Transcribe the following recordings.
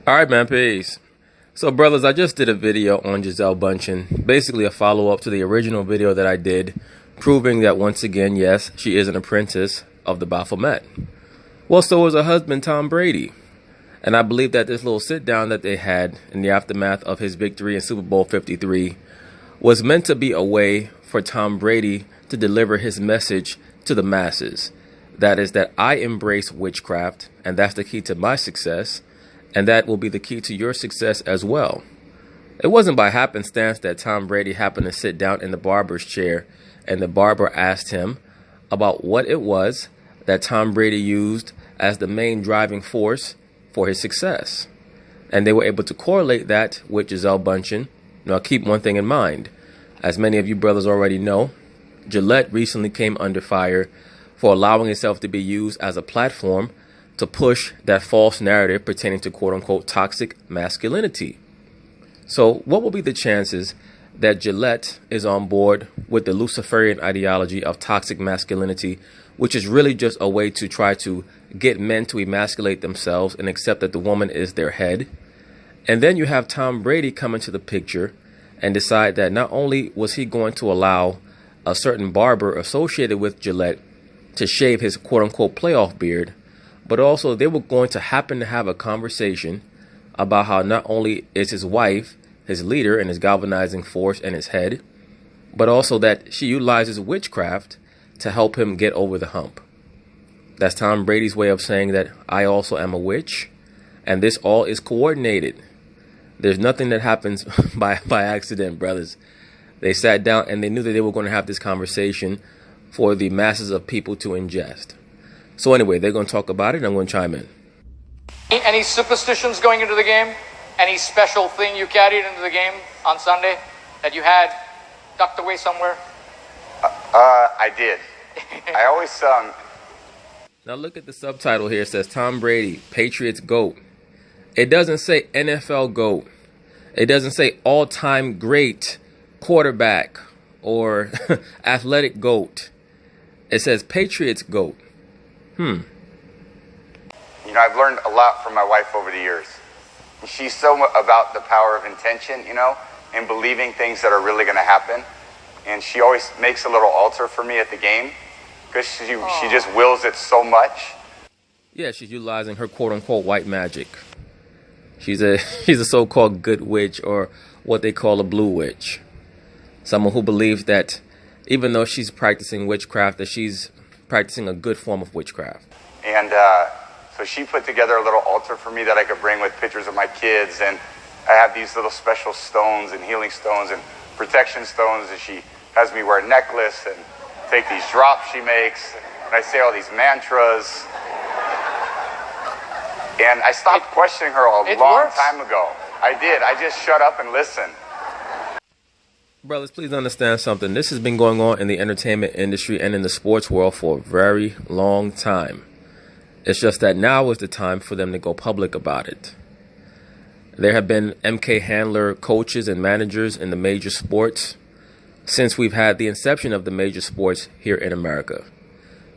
Alright, man, peace. So, brothers, I just did a video on Gisele Bündchen, basically a follow-up to the original video that I did, proving that once again, yes, she is an apprentice of the Baphomet. Well, so is her husband, Tom Brady. And I believe that this little sit-down that they had in the aftermath of his victory in Super Bowl 53 was meant to be a way for Tom Brady to deliver his message to the masses. That is that I embrace witchcraft, and that's the key to my success, and that will be the key to your success as well. It wasn't by happenstance that Tom Brady happened to sit down in the barber's chair, and the barber asked him about what it was that Tom Brady used as the main driving force for his success. And they were able to correlate that with Gisele Bündchen. Now, keep one thing in mind. As many of you brothers already know, Gillette recently came under fire for allowing itself to be used as a platform to push that false narrative pertaining to quote-unquote toxic masculinity. So what will be the chances that Gillette is on board with the Luciferian ideology of toxic masculinity, which is really just a way to try to get men to emasculate themselves and accept that the woman is their head? And then you have Tom Brady come into the picture and decide that not only was he going to allow a certain barber associated with Gillette to shave his quote-unquote playoff beard, but also they were going to happen to have a conversation about how not only is his wife his leader and his galvanizing force and his head, but also that she utilizes witchcraft to help him get over the hump. That's Tom Brady's way of saying that I also am a witch, and this all is coordinated. There's nothing that happens by accident, brothers. They sat down and they knew that they were going to have this conversation for the masses of people to ingest. So anyway, they're going to talk about it, and I'm going to chime in. Any superstitions going into the game? Any special thing you carried into the game on Sunday that you had tucked away somewhere? I did. I always Now look at the subtitle here. It says Tom Brady, Patriots GOAT. It doesn't say NFL GOAT. It doesn't say all-time great quarterback or athletic GOAT. It says Patriots GOAT. You know, I've learned a lot from my wife over the years. She's so about the power of intention, you know, and believing things that are really going to happen. And she always makes a little altar for me at the game because she just wills it so much. Yeah, she's utilizing her quote-unquote white magic. She's a so-called good witch, or what they call a blue witch. Someone who believes that even though she's practicing witchcraft, that she's practicing a good form of witchcraft. And so she put together a little altar for me that I could bring with pictures of my kids. And I have these little special stones and healing stones and protection stones. And she has me wear a necklace and take these drops she makes. And I say all these mantras. And I stopped questioning her a long time ago. I did. I just shut up and listened. Brothers, please understand something. This has been going on in the entertainment industry and in the sports world for a very long time. It's just that now is the time for them to go public about it. There have been MK handler coaches and managers in the major sports since we've had the inception of the major sports here in America.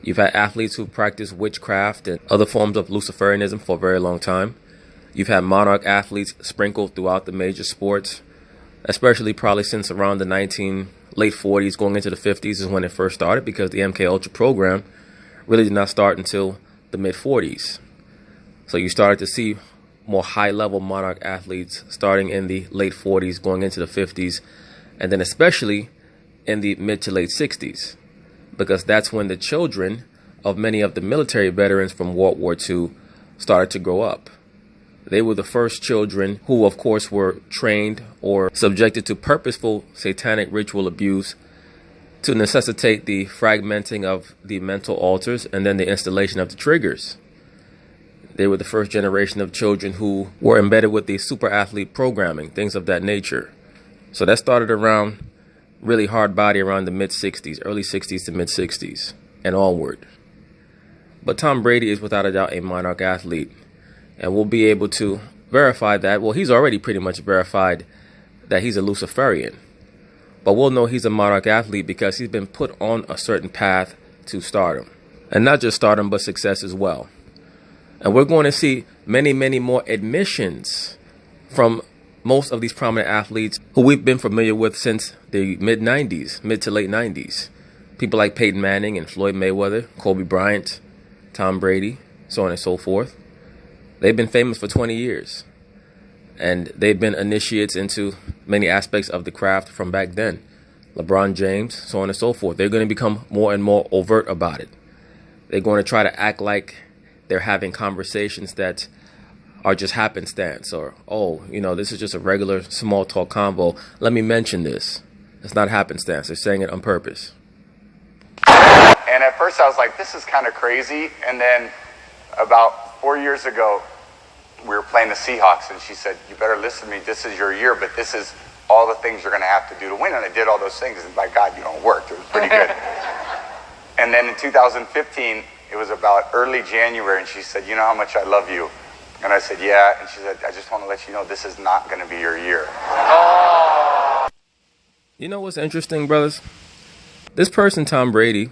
You've had athletes who practice witchcraft and other forms of Luciferianism for a very long time. You've had monarch athletes sprinkled throughout the major sports, especially probably since around the late 40s, going into the 50s is when it first started, because the MK Ultra program really did not start until the mid-40s. So you started to see more high-level monarch athletes starting in the late 40s, going into the 50s, and then especially in the mid to late 60s, because that's when the children of many of the military veterans from World War II started to grow up. They were the first children who, of course, were trained or subjected to purposeful satanic ritual abuse to necessitate the fragmenting of the mental altars and then the installation of the triggers. They were the first generation of children who were embedded with the super athlete programming, things of that nature. So that started around really hard body around the mid-60s, early 60s to mid-60s and onward. But Tom Brady is without a doubt a monarch athlete. And we'll be able to verify that. Well, he's already pretty much verified that he's a Luciferian. But we'll know he's a monarch athlete because he's been put on a certain path to stardom. And not just stardom, but success as well. And we're going to see many, many more admissions from most of these prominent athletes who we've been familiar with since the mid to late 90s. People like Peyton Manning and Floyd Mayweather, Kobe Bryant, Tom Brady, so on and so forth. They've been famous for 20 years. And they've been initiates into many aspects of the craft from back then. LeBron James, so on and so forth. They're going to become more and more overt about it. They're going to try to act like they're having conversations that are just happenstance, or, oh, you know, this is just a regular small talk convo. Let me mention this. It's not happenstance. They're saying it on purpose. And at first I was like, this is kind of crazy. And then about 4 years ago, we were playing the Seahawks, and she said, you better listen to me. This is your year, but this is all the things you're going to have to do to win. And I did all those things, and by God, you know, it worked. It was pretty good. And then in 2015, it was about early January, and she said, you know how much I love you? And I said, yeah. And she said, I just want to let you know this is not going to be your year. You know what's interesting, brothers? This person, Tom Brady,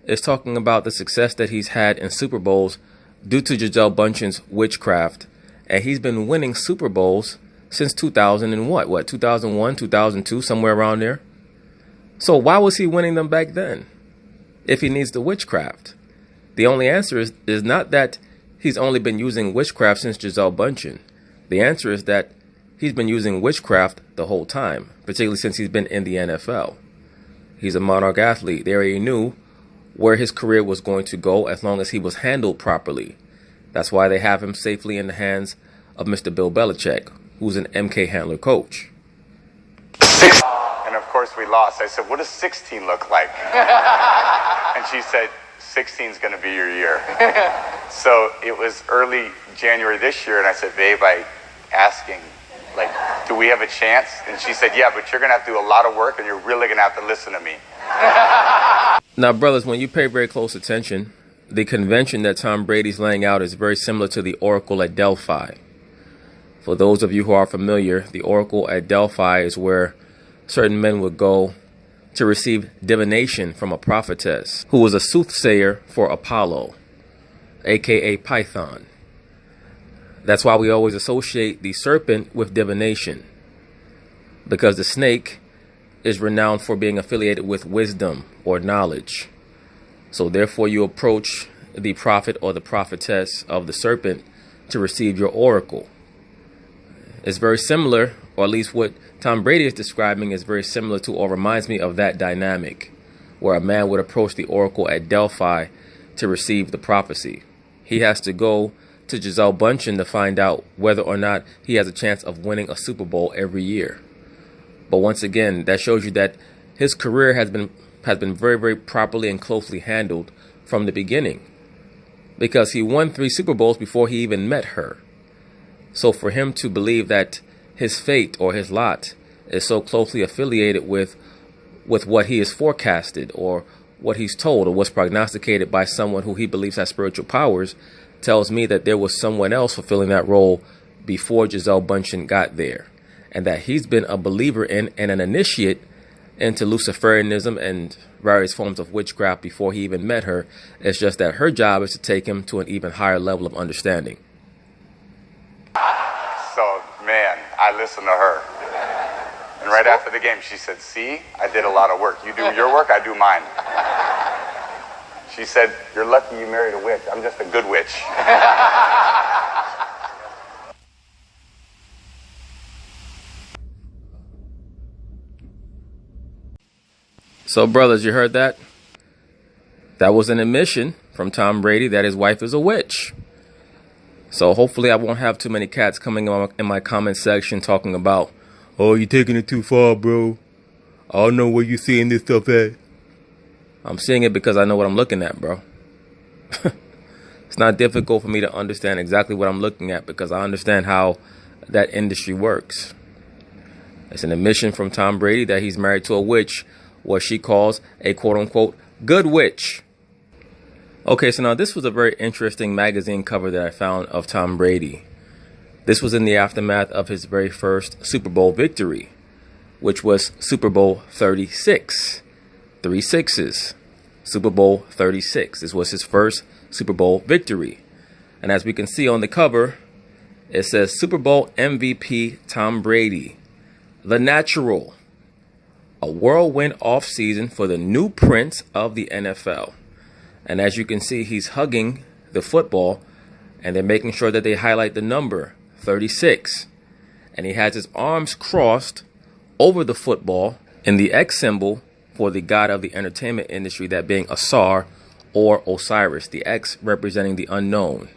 is talking about the success that he's had in Super Bowls due to Gisele Bündchen's witchcraft. And he's been winning Super Bowls since 2000 and what, 2001, 2002, somewhere around there. So why was he winning them back then if he needs the witchcraft? The only answer is not that he's only been using witchcraft since Gisele Bündchen. The answer is that he's been using witchcraft the whole time, particularly since he's been in the NFL. He's a monarch athlete. They already knew where his career was going to go as long as he was handled properly. That's why they have him safely in the hands of Mr. Bill Belichick, who's an MK Handler coach. And of course we lost. I said, what does 16 look like? And she said, 16 is going to be your year. So it was early January this year, and I said, babe, I asking, like, do we have a chance? And she said, yeah, but you're going to have to do a lot of work, and you're really going to have to listen to me. Now, brothers, when you pay very close attention, the convention that Tom Brady's laying out is very similar to the oracle at Delphi. For those of you who are familiar, the oracle at Delphi is where certain men would go to receive divination from a prophetess who was a soothsayer for Apollo, aka Python. That's why we always associate the serpent with divination, because the snake is renowned for being affiliated with wisdom or knowledge. So therefore you approach the prophet or the prophetess of the serpent to receive your oracle. It's very similar, or at least what Tom Brady is describing is very similar to, or reminds me of that dynamic, where a man would approach the oracle at Delphi to receive the prophecy. He has to go to Gisele Bündchen to find out whether or not he has a chance of winning a Super Bowl every year. But once again, that shows you that his career has been very, very properly and closely handled from the beginning, because he won 3 Super Bowls before he even met her. So for him to believe that his fate or his lot is so closely affiliated with what he is forecasted, or what he's told, or what's prognosticated by someone who he believes has spiritual powers, tells me that there was someone else fulfilling that role before Gisele Bündchen got there, and that he's been a believer in and an initiate into Luciferianism and various forms of witchcraft before he even met her. It's just that her job is to take him to an even higher level of understanding. So, man, I listened to her. And right after the game, she said, see, I did a lot of work. You do your work, I do mine. She said, you're lucky you married a witch. I'm just a good witch. So, brothers, you heard that? That was an admission from Tom Brady that his wife is a witch. So hopefully I won't have too many cats coming in my comment section talking about, oh, you're taking it too far, bro. I don't know where you're seeing this stuff at. I'm seeing it because I know what I'm looking at, bro. It's not difficult for me to understand exactly what I'm looking at, because I understand how that industry works. It's an admission from Tom Brady that he's married to a witch, what she calls a quote-unquote good witch. Okay, so now this was a very interesting magazine cover that I found of Tom Brady. This was in the aftermath of his very first Super Bowl victory, which was Super Bowl 36. 3 sixes. Super Bowl 36. This was his first Super Bowl victory. And as we can see on the cover, It says Super Bowl MVP Tom Brady, the natural, a whirlwind offseason for the new prince of the NFL. And as you can see, he's hugging the football, and they're making sure that they highlight the number 36. And he has his arms crossed over the football in the X symbol for the god of the entertainment industry, that being Asar or Osiris, the X representing the unknown.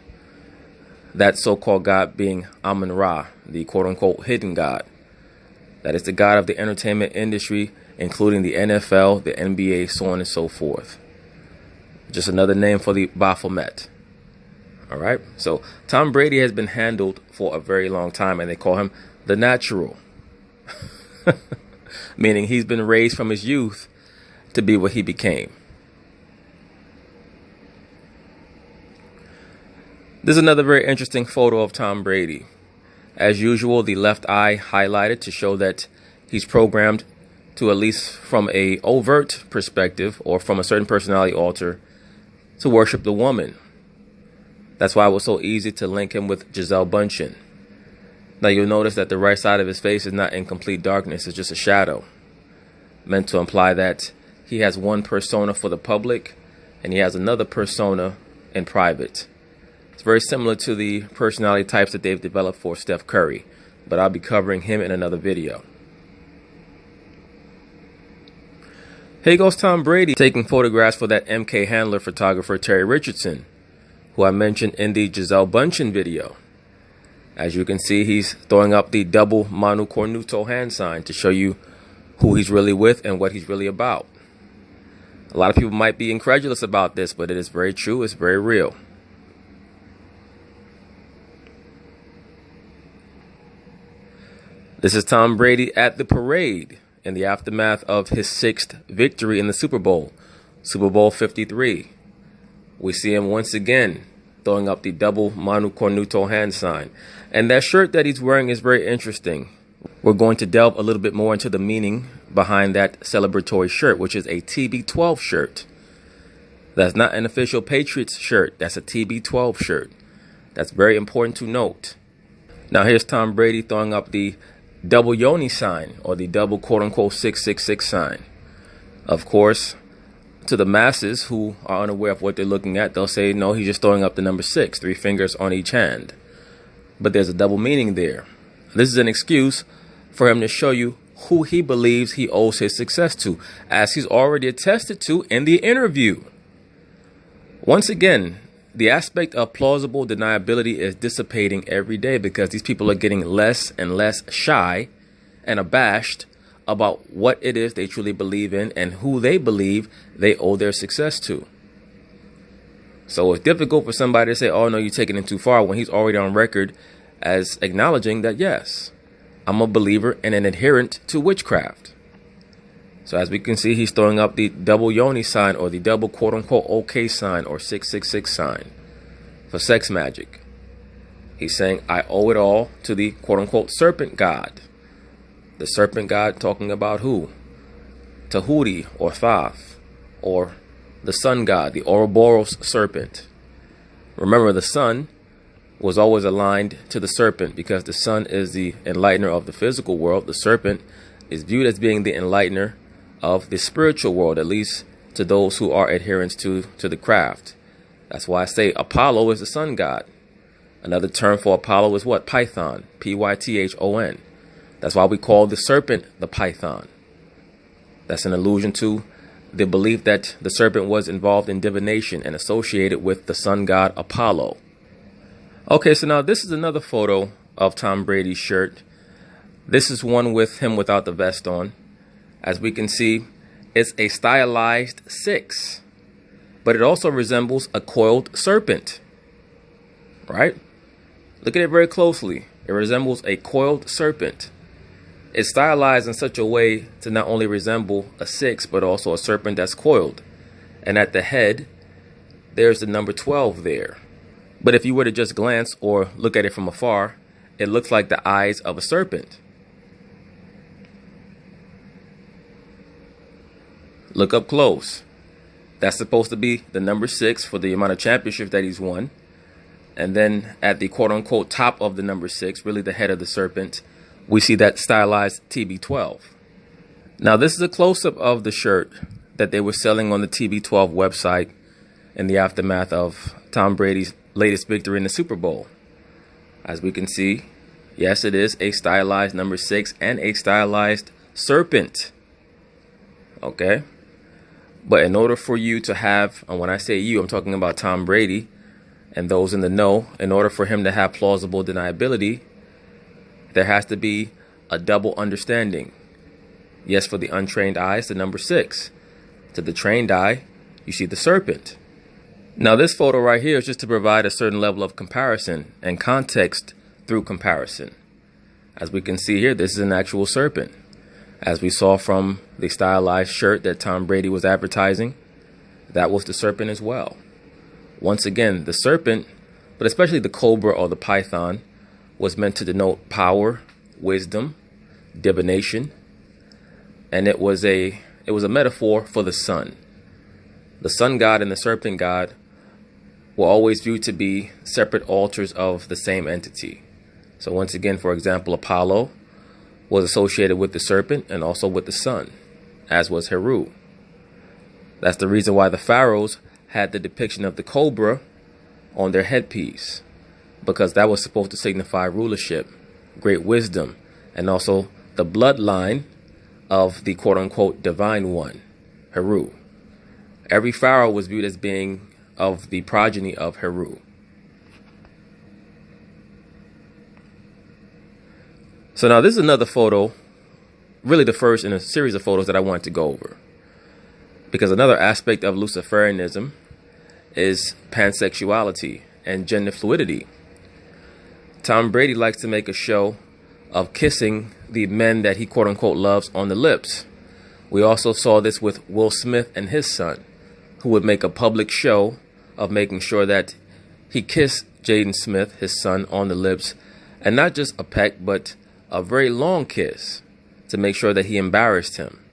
That so-called god being Amun-Ra, the quote-unquote hidden god. That is the god of the entertainment industry, including the NFL, the NBA, so on and so forth. Just another name for the Baphomet. All right. So Tom Brady has been handled for a very long time, and they call him the natural. Meaning he's been raised from his youth to be what he became. This is another very interesting photo of Tom Brady. As usual, the left eye highlighted to show that he's programmed to, at least from a overt perspective or from a certain personality alter, to worship the woman. That's why it was so easy to link him with Gisele Bündchen. Now you'll notice that the right side of his face is not in complete darkness, it's just a shadow, meant to imply that he has one persona for the public and he has another persona in private. It's very similar to the personality types that they've developed for Steph Curry, but I'll be covering him in another video. Here goes Tom Brady taking photographs for that MK Handler photographer Terry Richardson, who I mentioned in the Gisele Bündchen video. As you can see, he's throwing up the double Manu Cornuto hand sign to show you who he's really with and what he's really about. A lot of people might be incredulous about this, but it is very true. It's very real. This is Tom Brady at the parade in the aftermath of his 6th victory in the Super Bowl, Super Bowl 53. We see him once again throwing up the double Manu Cornuto hand sign. And that shirt that he's wearing is very interesting. We're going to delve a little bit more into the meaning behind that celebratory shirt, which is a TB12 shirt. That's not an official Patriots shirt. That's a TB12 shirt. That's very important to note. Now here's Tom Brady throwing up the double Yoni sign, or the double quote-unquote 666 sign. Of course, to the masses who are unaware of what they're looking at, they'll say, no, he's just throwing up the number 6, 3 fingers on each hand. But there's a double meaning there. This is an excuse for him to show you who he believes he owes his success to, as he's already attested to in the interview. Once again, the aspect of plausible deniability is dissipating every day, because these people are getting less and less shy and abashed about what it is they truly believe in and who they believe they owe their success to. So it's difficult for somebody to say, oh no, you're taking it too far, when he's already on record as acknowledging that, yes, I'm a believer and an adherent to witchcraft. So as we can see, he's throwing up the double Yoni sign, or the double quote-unquote OK sign, or 666 sign for sex magic. He's saying, I owe it all to the quote-unquote serpent god. The serpent god talking about who? Tahuti or Thoth, or the sun god, the Ouroboros serpent. Remember, the sun was always aligned to the serpent, because the sun is the enlightener of the physical world. The serpent is viewed as being the enlightener of the spiritual world, at least to those who are adherents to the craft. That's why I say Apollo is the sun god. Another term for Apollo is what? Python. Python. That's why we call the serpent the python. That's an allusion to the belief that the serpent was involved in divination and associated with the sun god Apollo. Okay, so now this is another photo of Tom Brady's shirt. This is one with him without the vest on. As we can see, it's a stylized 6, but it also resembles a coiled serpent, right? Look at it very closely. It resembles a coiled serpent. It's stylized in such a way to not only resemble a 6, but also a serpent that's coiled. And at the head, there's the number 12 there. But if you were to just glance or look at it from afar, it looks like the eyes of a serpent. Look up close. That's supposed to be the number 6 for the amount of championships that he's won. And then at the quote-unquote top of the number 6, really the head of the serpent, we see that stylized TB12. Now, this is a close-up of the shirt that they were selling on the TB12 website in the aftermath of Tom Brady's latest victory in the Super Bowl. As we can see, yes, it is a stylized number 6 and a stylized serpent. Okay? But in order for you to have, and when I say you, I'm talking about Tom Brady and those in the know, in order for him to have plausible deniability, there has to be a double understanding. Yes, for the untrained eye, it's the number 6. To the trained eye, you see the serpent. Now, this photo right here is just to provide a certain level of comparison and context through comparison. As we can see here, this is an actual serpent. As we saw from the stylized shirt that Tom Brady was advertising, that was the serpent as well. Once again, the serpent, but especially the cobra or the python, was meant to denote power, wisdom, divination, and it was a metaphor for the sun. The sun god and the serpent god were always viewed to be separate altars of the same entity. So once again, for example, Apollo was associated with the serpent and also with the sun, as was Heru. That's the reason why the pharaohs had the depiction of the cobra on their headpiece, because that was supposed to signify rulership, great wisdom, and also the bloodline of the quote-unquote divine one, Heru. Every pharaoh was viewed as being of the progeny of Heru. So now this is another photo, really the first in a series of photos that I want to go over. Because another aspect of Luciferianism is pansexuality and gender fluidity. Tom Brady likes to make a show of kissing the men that he quote-unquote loves on the lips. We also saw this with Will Smith and his son, who would make a public show of making sure that he kissed Jaden Smith, his son, on the lips, and not just a peck, but a very long kiss to make sure that he embarrassed him.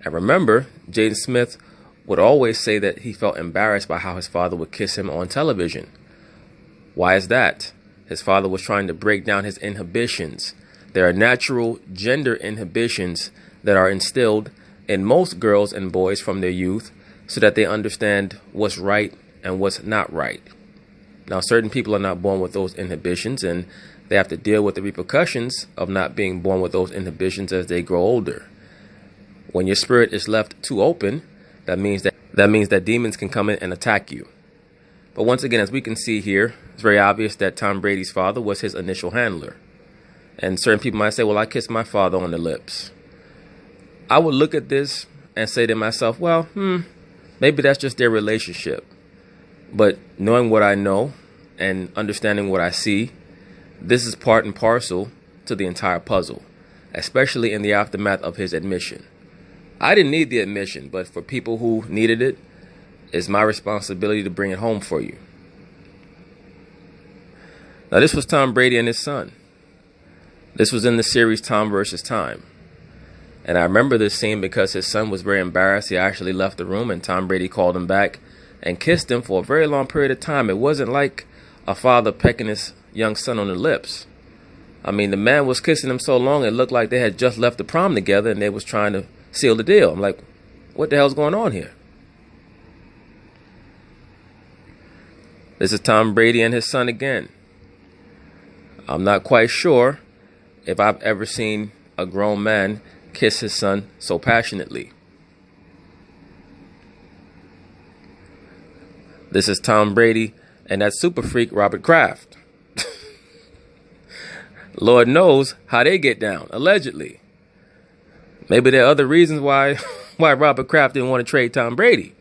And remember, Jaden Smith would always say that he felt embarrassed by how his father would kiss him on television. Why is that? His father was trying to break down his inhibitions. There are natural gender inhibitions that are instilled in most girls and boys from their youth so that they understand what's right and what's not right. Now, certain people are not born with those inhibitions, and they have to deal with the repercussions of not being born with those inhibitions as they grow older. When your spirit is left too open, that means that demons can come in and attack you. But once again, as we can see here, it's very obvious that Tom Brady's father was his initial handler. And certain people might say, well, I kissed my father on the lips. I would look at this and say to myself, well, maybe that's just their relationship. But knowing what I know and understanding what I see, this is part and parcel to the entire puzzle, especially in the aftermath of his admission. I didn't need the admission, but for people who needed it, it's my responsibility to bring it home for you. Now, this was Tom Brady and his son. This was in the series Tom versus Time. And I remember this scene because his son was very embarrassed. He actually left the room and Tom Brady called him back and kissed him for a very long period of time. It wasn't like a father pecking his young son on the lips. I mean, the man was kissing him so long it looked like they had just left the prom together and they was trying to seal the deal. I'm like, what the hell's going on here? This is Tom Brady and his son again. I'm not quite sure if I've ever seen a grown man kiss his son so passionately. This is Tom Brady and that super freak Robert Kraft. Lord knows how they get down, allegedly. Maybe there are other reasons why Robert Kraft didn't want to trade Tom Brady.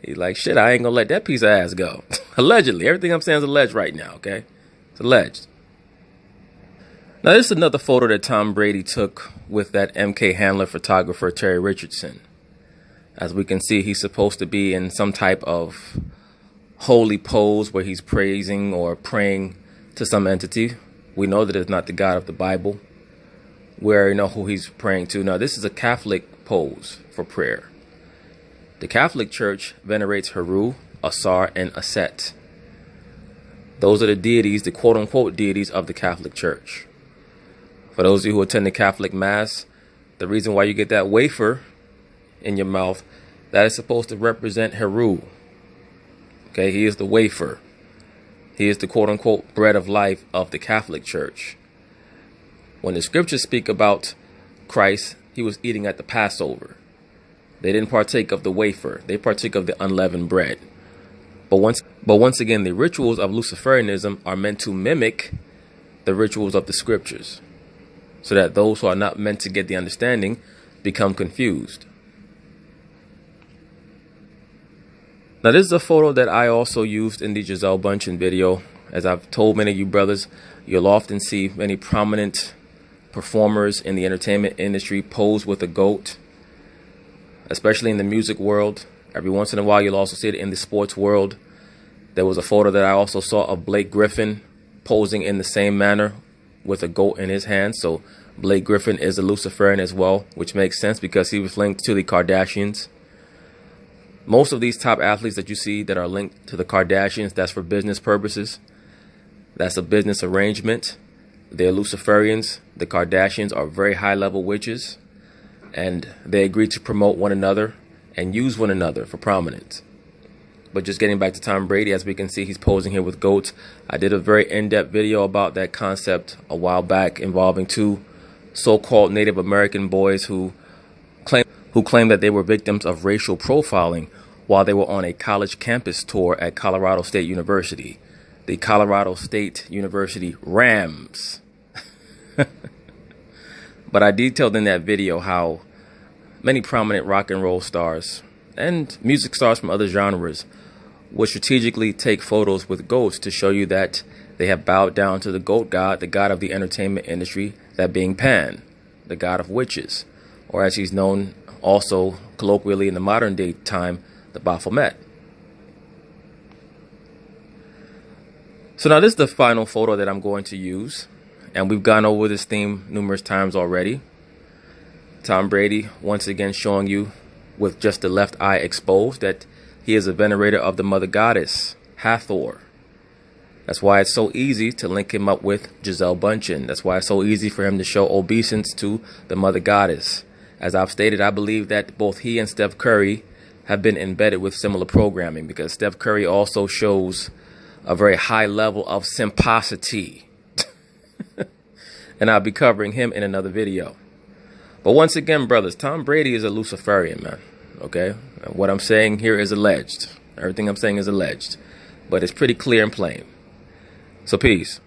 He's like, shit, I ain't gonna let that piece of ass go. Allegedly. Everything I'm saying is alleged right now, okay? It's alleged. Now, this is another photo that Tom Brady took with that MK Handler photographer, Terry Richardson. As we can see, he's supposed to be in some type of holy pose where he's praising or praying to some entity. We know that it's not the God of the Bible. We already know who he's praying to. Now, this is a Catholic pose for prayer. The Catholic Church venerates Heru, Asar, and Aset. Those are the deities, the quote-unquote deities of the Catholic Church. For those of you who attend the Catholic Mass, the reason why you get that wafer in your mouth, that is supposed to represent Heru. Okay, he is the wafer. He is the quote-unquote bread of life of the Catholic Church. When the scriptures speak about Christ, he was eating at the Passover. They didn't partake of the wafer. They partake of the unleavened bread. But once again, the rituals of Luciferianism are meant to mimic the rituals of the scriptures, so that those who are not meant to get the understanding become confused. Now, this is a photo that I also used in the Gisele Bündchen video. As I've told many of you brothers, you'll often see many prominent performers in the entertainment industry pose with a goat, especially in the music world. Every once in a while, you'll also see it in the sports world. There was a photo that I also saw of Blake Griffin posing in the same manner with a goat in his hand. So Blake Griffin is a Luciferian as well, which makes sense because he was linked to the Kardashians. Most of these top athletes that you see that are linked to the Kardashians, that's for business purposes. That's a business arrangement. They're Luciferians. The Kardashians are very high-level witches, and they agree to promote one another and use one another for prominence. But just getting back to Tom Brady, as we can see, he's posing here with goats. I did a very in-depth video about that concept a while back involving two so-called Native American boys who claim that they were victims of racial profiling while they were on a college campus tour at Colorado State University. The Colorado State University Rams. But I detailed in that video how many prominent rock and roll stars and music stars from other genres would strategically take photos with goats to show you that they have bowed down to the goat god, the god of the entertainment industry, that being Pan, the god of witches, or as he's known also colloquially in the modern day time, the Baphomet. So now this is the final photo that I'm going to use, and we've gone over this theme numerous times already. Tom Brady once again showing you with just the left eye exposed that he is a venerator of the mother goddess, Hathor. That's why it's so easy to link him up with Gisele Bündchen. That's why it's so easy for him to show obeisance to the mother goddess. As I've stated, I believe that both he and Steph Curry have been embedded with similar programming, because Steph Curry also shows a very high level of simposity. And I'll be covering him in another video. But once again, brothers, Tom Brady is a Luciferian, man. Okay? And what I'm saying here is alleged. Everything I'm saying is alleged. But it's pretty clear and plain. So peace.